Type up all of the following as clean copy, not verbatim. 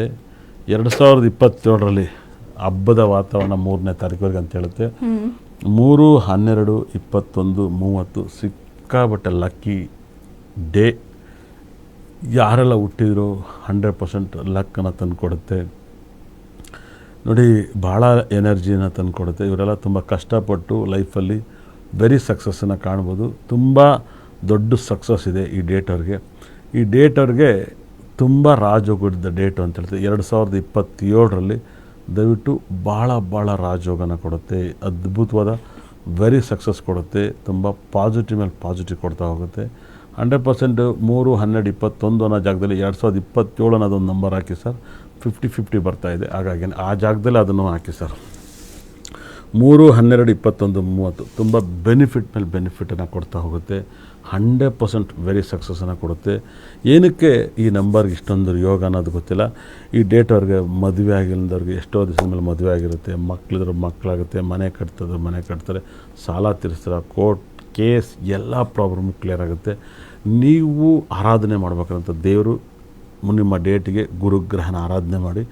2027ರಲ್ಲಿ ಹಬ್ಬದ ವಾತಾವರಣ 3ನೇ ತಾರೀಕುವರೆಗೆ ಅಂತ ಹೇಳುತ್ತೆ. 3/12/21/30 ಸಿಕ್ಕಾಬಟ್ಟೆ ಲಕ್ಕಿ ಡೇ. ಯಾರೆಲ್ಲ ಹುಟ್ಟಿದ್ರು 100% ಲಕ್ಕನ್ನು ತಂದುಕೊಡುತ್ತೆ ನೋಡಿ. ಭಾಳ ಎನರ್ಜಿನ ತಂದುಕೊಡುತ್ತೆ. ಇವರೆಲ್ಲ ತುಂಬ ಕಷ್ಟಪಟ್ಟು ಲೈಫಲ್ಲಿ ವೆರಿ ಸಕ್ಸಸ್ಸನ್ನು ಕಾಣ್ಬೋದು. ತುಂಬ ದೊಡ್ಡ ಸಕ್ಸಸ್ ಇದೆ ಈ ಡೇಟ್ ಅವ್ರಿಗೆ. ಈ ಡೇಟ್ ಅವ್ರಿಗೆ ತುಂಬ ರಾಜಯೋಗದ ಡೇಟು ಅಂತ ಹೇಳ್ತೀವಿ. 2027ರಲ್ಲಿ ದಯವಿಟ್ಟು ಭಾಳ ರಾಜಯೋಗನ ಕೊಡುತ್ತೆ. ಅದ್ಭುತವಾದ ವೆರಿ ಸಕ್ಸಸ್ ಕೊಡುತ್ತೆ. ತುಂಬ ಪಾಸಿಟಿವ್ ಮೇಲೆ ಪಾಸಿಟಿವ್ ಕೊಡ್ತಾ ಹೋಗುತ್ತೆ. 100% 3/12/21 ಅನ್ನೋ ಜಾಗದಲ್ಲಿ 2027 ಅನ್ನೋದೊಂದು ನಂಬರ್ ಹಾಕಿ ಸರ್. 50-50 ಬರ್ತಾಯಿದೆ. ಹಾಗಾಗಿ ಆ ಜಾಗದಲ್ಲಿ ಅದನ್ನು ಹಾಕಿ ಸರ್. 3/12/21/30 ತುಂಬ ಬೆನಿಫಿಟ್ ಮೇಲೆ ಬೆನಿಫಿಟನ್ನು ಕೊಡ್ತಾ ಹೋಗುತ್ತೆ. 100% ವೆರಿ ಸಕ್ಸಸ್ಸನ್ನು ಕೊಡುತ್ತೆ. ಏನಕ್ಕೆ ಈ ನಂಬರ್ಗೆ ಇಷ್ಟೊಂದು ಯೋಗ ಅನ್ನೋದು ಗೊತ್ತಿಲ್ಲ. ಈ ಡೇಟ್ ಅವ್ರಿಗೆ ಮದುವೆ ಆಗಿಲ್ಲದವ್ರಿಗೆ ಎಷ್ಟೋ ದಿವಸದ ಮೇಲೆ ಮದುವೆ ಆಗಿರುತ್ತೆ, ಮಕ್ಕಳಿದ್ರು ಮಕ್ಕಳಾಗುತ್ತೆ, ಮನೆ ಕಟ್ತಿದ್ರು ಮನೆ ಕಟ್ತಾರೆ, ಸಾಲ ತೀರಿಸ್ತಾರೆ, ಕೋರ್ಟ್ ಕೇಸ್ ಎಲ್ಲ ಪ್ರಾಬ್ಲಮ್ ಕ್ಲಿಯರ್ ಆಗುತ್ತೆ. ನೀವು ಆರಾಧನೆ ಮಾಡಬೇಕಂತ ದೇವರು ನಿಮ್ಮ ಡೇಟಿಗೆ ಗುರುಗ್ರಹನ ಆರಾಧನೆ ಮಾಡಿ.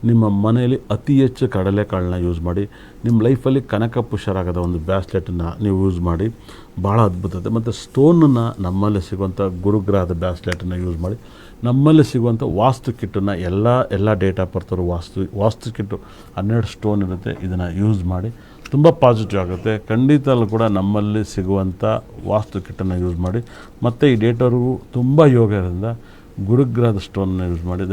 ನಿಮ್ಮ ಮನೆಯಲ್ಲಿ ಅತಿ ಹೆಚ್ಚು ಕಡಲೆಕಾಳನ್ನ ಯೂಸ್ ಮಾಡಿ. ನಿಮ್ಮ ಲೈಫಲ್ಲಿ ಕನಕ ಪುಷರಾಗದ ಒಂದು ಬ್ಯಾಸ್ಲೆಟನ್ನು ನೀವು ಯೂಸ್ ಮಾಡಿ. ಭಾಳ ಅದ್ಭುತತೆ. ಮತ್ತು ಸ್ಟೋನನ್ನು ನಮ್ಮಲ್ಲಿ ಸಿಗುವಂಥ ಗುರುಗ್ರಹದ ಬ್ಯಾಸ್ಲೆಟನ್ನು ಯೂಸ್ ಮಾಡಿ. ನಮ್ಮಲ್ಲಿ ಸಿಗುವಂಥ ವಾಸ್ತು ಕಿಟ್ಟನ್ನು ಎಲ್ಲ ಡೇಟ್ ಆಫ್ ಬರ್ತವರು ವಾಸ್ತು ಕಿಟ್ಟು 12 ಸ್ಟೋನ್ ಇರುತ್ತೆ. ಇದನ್ನು ಯೂಸ್ ಮಾಡಿ. ತುಂಬ ಪಾಸಿಟಿವ್ ಆಗುತ್ತೆ. ಖಂಡಿತಲ್ಲೂ ಕೂಡ ನಮ್ಮಲ್ಲಿ ಸಿಗುವಂಥ ವಾಸ್ತು ಕಿಟ್ಟನ್ನು ಯೂಸ್ ಮಾಡಿ. ಮತ್ತು ಈ ಡೇಟವ್ರಿಗೂ ತುಂಬ ಯೋಗ ಇರೋದ್ರಿಂದ ಗುರುಗ್ರಹದ ಸ್ಟೋನನ್ನು ಯೂಸ್ ಮಾಡಿ.